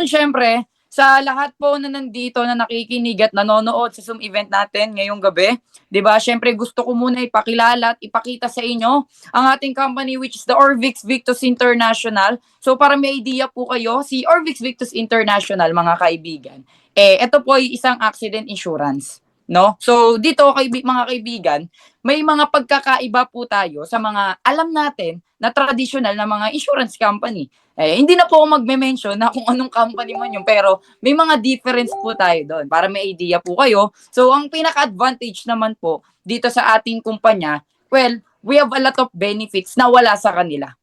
Siyempre, sa lahat po na nandito na nakikinig at nanonood sa Zoom event natin ngayong gabi, 'di ba? Siyempre gusto ko muna ipakilala at ipakita sa inyo ang ating company which is the Orvix Victus International. So para may idea po kayo, si Orvix Victus International mga kaibigan, ito po ay isang accident insurance, no? So dito mga kaibigan, may mga pagkakaiba po tayo sa mga alam natin na traditional na mga insurance company. Hindi na po ako magme-mention na kung anong company man yun, pero may mga difference po tayo doon para may idea po kayo. So, ang pinaka-advantage naman po dito sa ating kumpanya, well, we have a lot of benefits na wala sa kanila.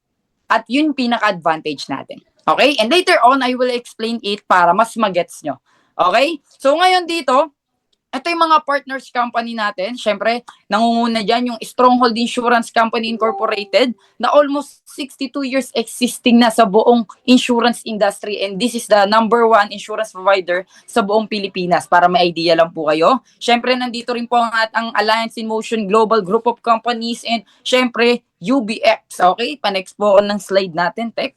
At yun pinaka-advantage natin. Okay? And later on, I will explain it para mas magets nyo. Okay? So, ngayon dito, ito yung mga partners company natin. Siyempre, nangunguna dyan yung Stronghold Insurance Company Incorporated na almost 62 years existing na sa buong insurance industry, and this is the number 1 insurance provider sa buong Pilipinas para may idea lang po kayo. Siyempre, nandito rin po ang Alliance in Motion Global Group of Companies, and siyempre, UBX. Okay? Pa-next po ng slide natin, Tek.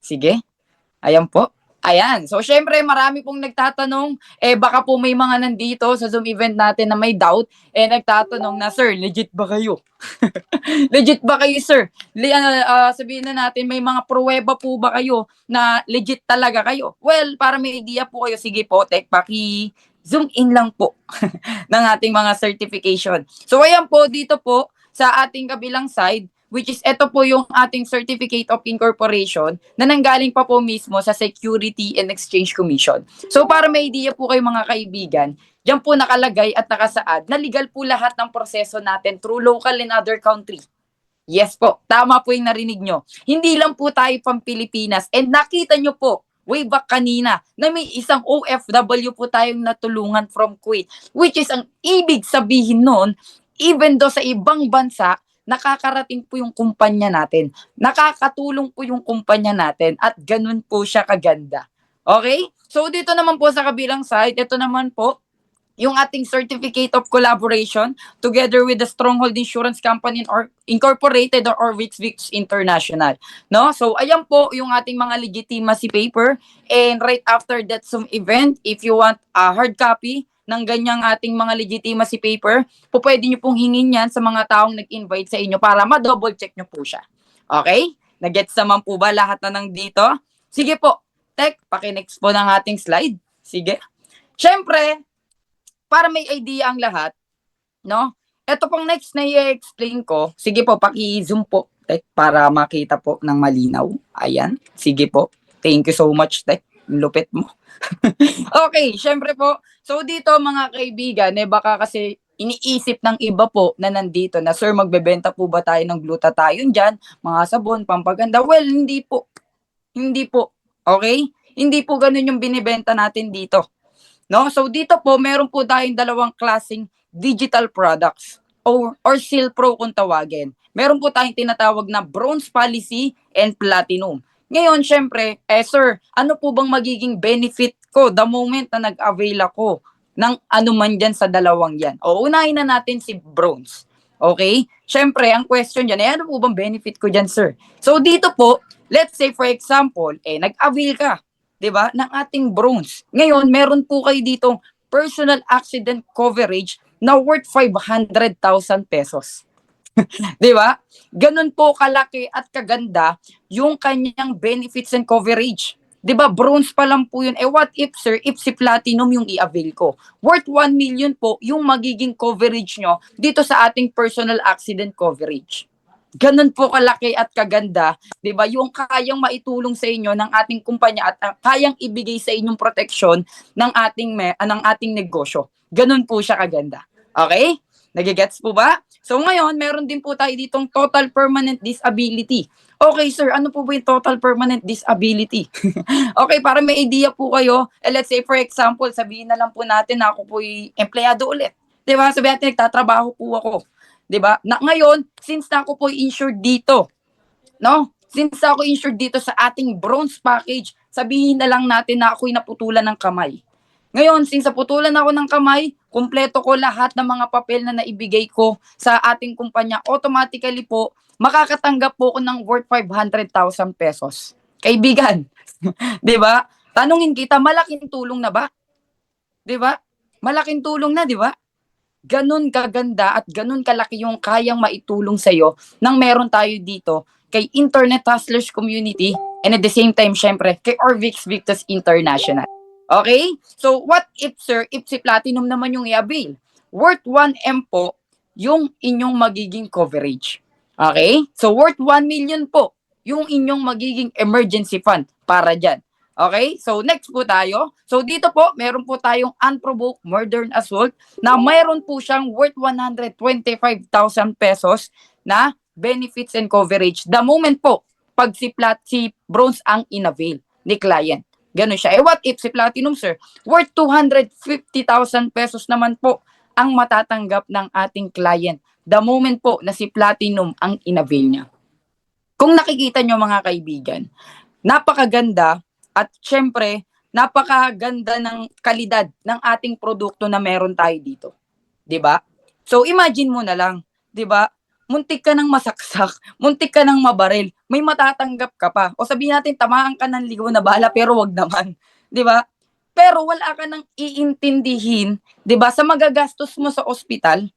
Sige. Ayan po. Ayan. So, syempre, marami pong nagtatanong, baka po may mga nandito sa Zoom event natin na may doubt, nagtatanong na, sir, legit ba kayo? Legit ba kayo, sir? Sabihin na natin, may mga pruweba po ba kayo na legit talaga kayo? Well, para may idea po kayo, sige po, Tek, zoom in lang po ng ating mga certification. So, ayan po, dito po, sa ating kabilang side, which is ito po yung ating Certificate of Incorporation na nanggaling pa po mismo sa Security and Exchange Commission. So para may idea po kayo mga kaibigan, diyan po nakalagay at nakasaad na legal po lahat ng proseso natin through local and other country. Yes po, tama po yung narinig nyo. Hindi lang po tayo pang Pilipinas, and nakita nyo po way back kanina na may isang OFW po tayong natulungan from Kuwait, which is ang ibig sabihin nun, even do sa ibang bansa, nakakarating po yung kumpanya natin. Nakakatulong po yung kumpanya natin at ganun po siya kaganda. Okay? So dito naman po sa kabilang side, ito naman po yung ating Certificate of Collaboration together with the Stronghold Insurance Company or Incorporated or Orvix Victus International. No? So ayan po yung ating mga legitimacy paper, and right after that Zoom event, if you want a hard copy ng ganyang ating mga legitimacy paper, po pwede nyo pong hingin yan sa mga taong nag-invite sa inyo para ma-double check nyo po siya. Okay? Nagets naman po ba lahat na nang dito? Sige po. Tek, paki-next po ng ating slide. Sige. Siyempre, para may idea ang lahat, no? Ito pong next na i-explain ko. Sige po, paki-zoom po, Tek, para makita po ng malinaw. Ayan. Sige po. Thank you so much, Tek. Lupit mo. Okay, syempre po. So dito mga kaibigan, baka kasi iniisip ng iba po na nandito na, sir, magbebenta po ba tayo ng glutathione dyan? Mga sabon, pampaganda? Well, hindi po. Hindi po. Okay? Hindi po ganun yung binibenta natin dito. No? So dito po, meron po tayong dalawang klaseng digital products or Seal Pro kung tawagin. Meron po tayong tinatawag na Bronze Policy and Platinum. Ngayon, syempre, sir, ano po bang magiging benefit ko the moment na nag-avail ako ng ano man dyan sa dalawang yan? O, unahin na natin si Bronze. Okay? Syempre, ang question dyan, ano po bang benefit ko dyan, sir? So, dito po, let's say for example, nag-avail ka, di ba, ng ating Bronze. Ngayon, meron po kayo ditong personal accident coverage na worth 500,000 pesos. Di ba? Ganun po kalaki at kaganda yung kanyang benefits and coverage. Di ba? Bronze pa lang po yun. What if, sir, if si Platinum yung i-avail ko? Worth 1 million po yung magiging coverage nyo dito sa ating personal accident coverage. Ganun po kalaki at kaganda, 'di ba? Yung kayang maitulong sa inyo ng ating kumpanya at kayang ibigay sa inyong proteksyon ng ating negosyo. Ganun po siya kaganda. Okay? Nagigets po ba? So ngayon, meron din po tayo ditong total permanent disability. Okay, sir, ano po ba yung total permanent disability? Okay, para may idea po kayo, let's say for example, sabihin na lang po natin na ako po yung empleyado ulit. 'Di ba? Sabihin natin nagtatrabaho po ako. 'Di ba? Na ngayon, since na ako po insured dito, no? Since ako insured dito sa ating bronze package, sabihin na lang natin na ako'y naputulan ng kamay. Ngayon, since naputulan ako ng kamay, kumpleto ko lahat ng mga papel na naibigay ko sa ating kumpanya, automatically po, makakatanggap po ako ng worth 500,000 pesos. Kaibigan, 'di ba? Tanungin kita, malaking tulong na ba? 'Di ba? Malaking tulong na, 'di ba? Ganun kaganda at ganun kalaki yung kayang maitulong sa'yo nang meron tayo dito kay Internet Hustlers Community and at the same time, syempre, kay Orvix Victus International. Okay? So, what if, sir, if si Platinum naman yung i-avail? Worth 1M po yung inyong magiging coverage. Okay? So, worth 1 million po yung inyong magiging emergency fund para dyan. Okay? So, next po tayo. So, dito po, meron po tayong unprovoked murder and assault na mayroon po siyang worth 125,000 pesos na benefits and coverage. The moment po, pag si Bronze ang inavail ni client. Ganun siya. What if si Platinum, sir, worth 250,000 pesos naman po ang matatanggap ng ating client. The moment po na si Platinum ang inavail niya. Kung nakikita nyo mga kaibigan, napakaganda at syempre, napakaganda ng kalidad ng ating produkto na meron tayo dito. 'Di ba? So imagine mo na lang, 'di ba? Muntik ka nang masaksak, muntik ka nang mabaril, may matatanggap ka pa. O sabihin natin tamaan ka ng ligaw na bala pero wag naman, 'di ba? Pero wala ka nang iintindihin, 'di ba? Sa magagastos mo sa ospital,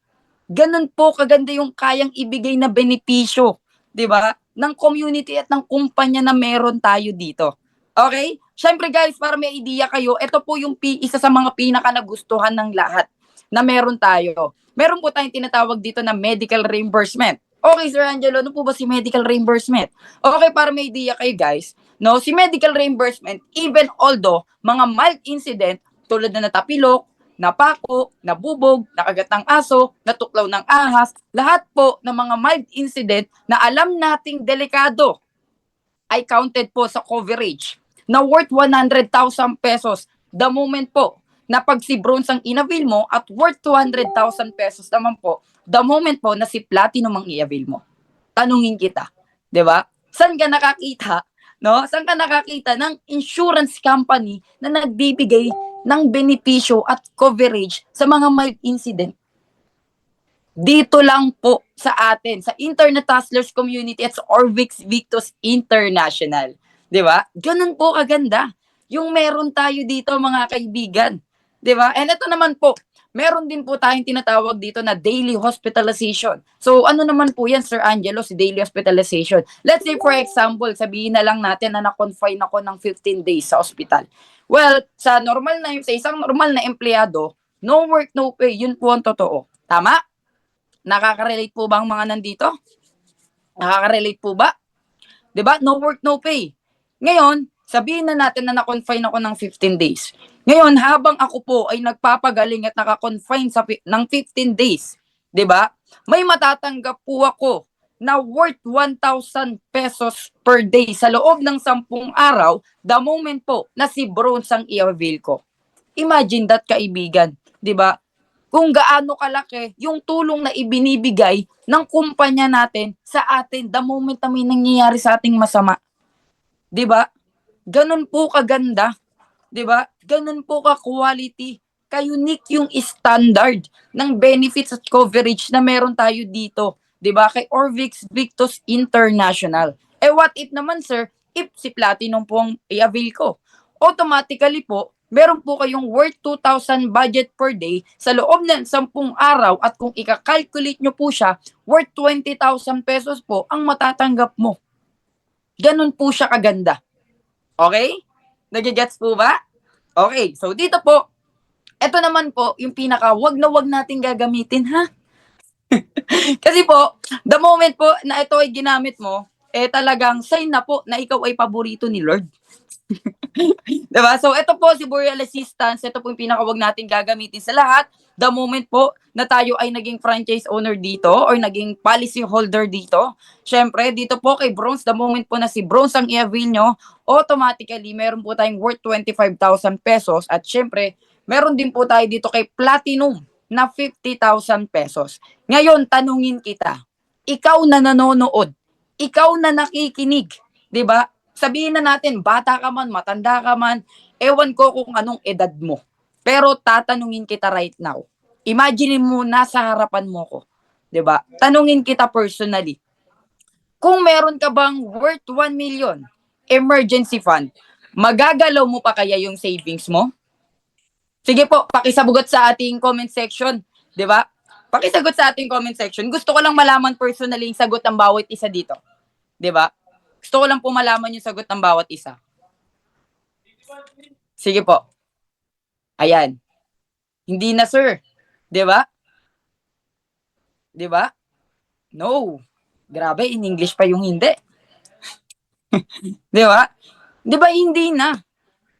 ganun po kaganda yung kayang ibigay na benepisyo, 'di ba? Ng community at ng kumpanya na meron tayo dito. Okay? Siyempre guys, para may idea kayo, ito po yung isa sa mga pinaka nagustuhan ng lahat na meron tayo. Meron po tayong tinatawag dito na medical reimbursement. Okay, Sir Angelo, ano po ba si medical reimbursement? Okay, para may idea kayo guys, no, si medical reimbursement, even although mga mild incident tulad na natapilok, napako, nabubog, nakagat ng aso, natuklaw ng ahas, lahat po ng mga mild incident na alam nating delikado ay counted po sa coverage na worth 100,000 pesos the moment po na pag si Bronze ang inavail mo at worth 200,000 pesos naman po the moment po na si Platinum ang i-avail mo. Tanungin kita, 'di ba? Saan ka nakakita, no? Saan ka nakakita ng insurance company na nagbibigay ng benepisyo at coverage sa mga mild incident? Dito lang po sa atin, sa Internet Hustlers Community at sa Orvix Victus International. 'Di ba? Ganun po kaganda yung meron tayo dito mga kaibigan. 'Di ba? And ito naman po, meron din po tayong tinatawag dito na daily hospitalization. So ano naman po yan, Sir Angelo, si daily hospitalization? Let's say for example, sabihin na lang natin na na-confine ako ng 15 days sa ospital. Well, sa isang normal na empleyado, no work, no pay, yun po ang totoo. Tama? Nakaka-relate po ba ang mga nandito? Nakaka-relate po ba? 'Di ba? No work, no pay. Ngayon, sabihin na natin na na-confine ako ng 15 days. Ngayon, habang ako po ay nagpapagaling at naka-confine ng 15 days, 'di ba? May matatanggap po ako na worth 1,000 pesos per day sa loob ng 10 araw the moment po na si Bronze ang i-avail ko. Imagine that, kaibigan, 'di ba? Kung gaano kalaki yung tulong na ibinibigay ng kumpanya natin sa atin the moment na may nangyayari sa ating masama. 'Di ba? Ganun po kaganda, 'di ba? Ganun po ka-quality, ka-unique yung standard ng benefits at coverage na meron tayo dito, 'di ba? Kay Orvix Victus International. What if naman, sir, if si Platinum po ang i-avail ko? Automatically po, meron po kayong worth 2,000 budget per day sa loob ng 10 araw at kung ika-calculate nyo po siya, worth 20,000 pesos po ang matatanggap mo. Ganun po siya kaganda. Okay? Nagigets po ba? Okay, so dito po, ito naman po yung pinaka wag na wag natin gagamitin, ha? Kasi po, the moment po na ito ay ginamit mo, talagang sign na po na ikaw ay paborito ni Lord. Diba? So, ito po si Burial Assistance. Ito po yung pinakawag natin gagamitin sa lahat. The moment po na tayo ay naging franchise owner dito or naging policy holder dito. Syempre, dito po kay Bronze, the moment po na si Bronze ang i-avail nyo, automatically, meron po tayong worth 25,000 pesos. At syempre, meron din po tayo dito kay Platinum na 50,000 pesos. Ngayon, tanungin kita, ikaw na nanonood, ikaw na nakikinig, di ba? Sabihin na natin, bata ka man, matanda ka man, ewan ko kung anong edad mo. Pero tatanungin kita right now. Imagine mo, nasa harapan mo ko. 'Di ba? Tanungin kita personally. Kung meron ka bang worth 1 million, emergency fund, magagalaw mo pa kaya yung savings mo? Sige po, pakisabugot sa ating comment section, 'di ba? Pakisagot sa ating comment section. Gusto ko lang malaman personally yung sagot ng bawat isa dito, 'di ba? Gusto ko lang po malaman yung sagot ng bawat isa. Sige po. Ayan. Hindi na, sir. 'Di ba? 'Di ba? No. Grabe, in English pa yung hindi. 'Di ba? 'Di ba hindi na?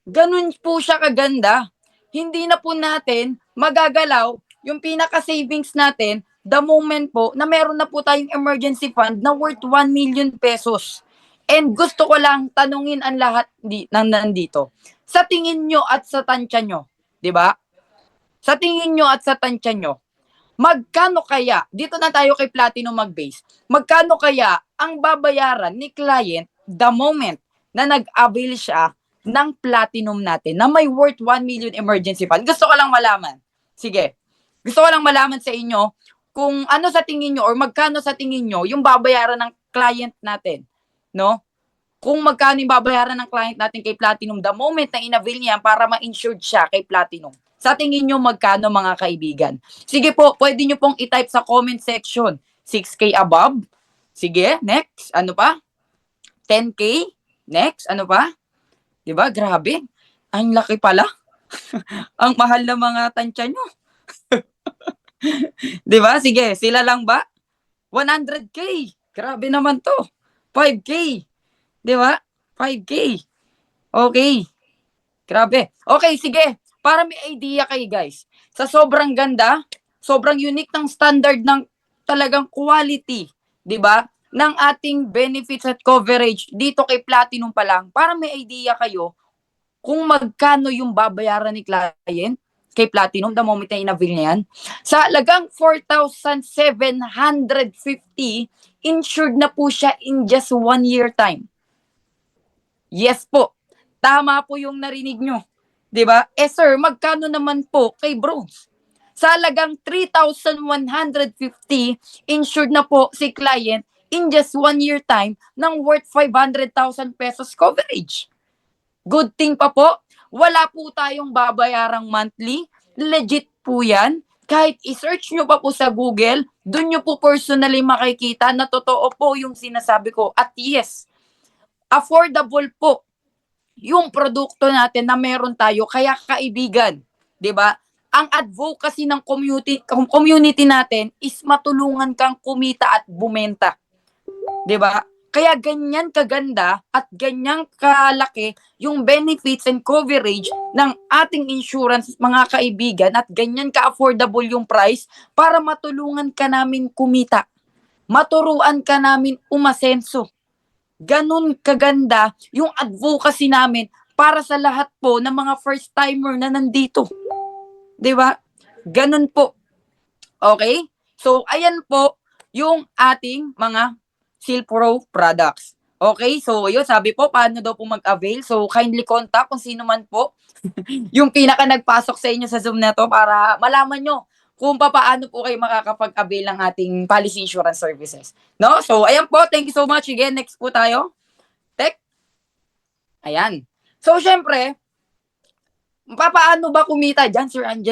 Ganun po siya kaganda. Hindi na po natin magagalaw yung pinaka-savings natin the moment po na meron na po tayong emergency fund na worth 1 million pesos. And gusto ko lang tanungin ang lahat ng nandito. Sa tingin nyo at sa tansya nyo, di ba? Sa tingin nyo at sa tansya nyo, magkano kaya, dito na tayo kay Platinum mag-base, magkano kaya ang babayaran ni client the moment na nag-avail siya ng platinum natin na may worth 1 million emergency fund? Gusto ko lang malaman. Sige. Gusto ko lang malaman sa inyo kung ano sa tingin nyo or magkano sa tingin nyo yung babayaran ng client natin. No? Kung magkano yung babayaran ng client natin kay Platinum the moment na in-avail niya para ma-insured siya kay Platinum. Sa tingin nyo magkano, mga kaibigan? Sige po, pwede nyo pong i-type sa comment section. 6K above? Sige, next. Ano pa? 10K? Next. Ano pa? Diba? Grabe. Ang laki pala. Ang mahal na mga tansya nyo. Diba? Sige, sila lang ba? 100K. Grabe naman to. 5K. Diba? 5K. Okay. Grabe. Okay, sige. Para may idea kayo, guys. Sa sobrang ganda, sobrang unique ng standard ng talagang quality, diba? Ng ating benefits at coverage dito kay Platinum pa lang, para may idea kayo kung magkano yung babayaran ni client kay Platinum the moment na in-avail niya yan. Sa halagang 4,750, insured na po siya in just 1 year time. Yes po. Tama po yung narinig nyo. Diba? Sir, magkano naman po kay Bronze? Sa halagang 3,150, insured na po si client in just 1 year time ng worth 500,000 pesos coverage. Good thing pa po, wala po tayong babayarang monthly. Legit po yan. Kahit i-search nyo pa po sa Google, dun nyo po personally makikita na totoo po yung sinasabi ko. At yes, affordable po yung produkto natin na meron tayo. Kaya kaibigan, 'di ba? Ang advocacy ng community natin is matulungan kang kumita at bumenta. 'Di ba? Kaya ganyan kaganda at ganyan kalaki yung benefits and coverage ng ating insurance, mga kaibigan, at ganyan ka-affordable yung price para matulungan ka namin kumita. Maturuan ka namin umasenso. Ganun kaganda yung advocacy namin para sa lahat po ng mga first timer na nandito. 'Di ba? Ganun po. Okay? So ayan po yung ating mga Silpro products. Okay? So yun, sabi po paano daw po mag-avail. So kindly contact kung sino man po yung pinaka nagpasok sa inyo sa Zoom na to para malaman nyo kung paano po kayo makakapag-avail ng ating policy insurance services. No? So, ayan po. Thank you so much. Again, next po tayo. Tech. Ayan. So, syempre, paano ba kumita dyan, Sir Angel?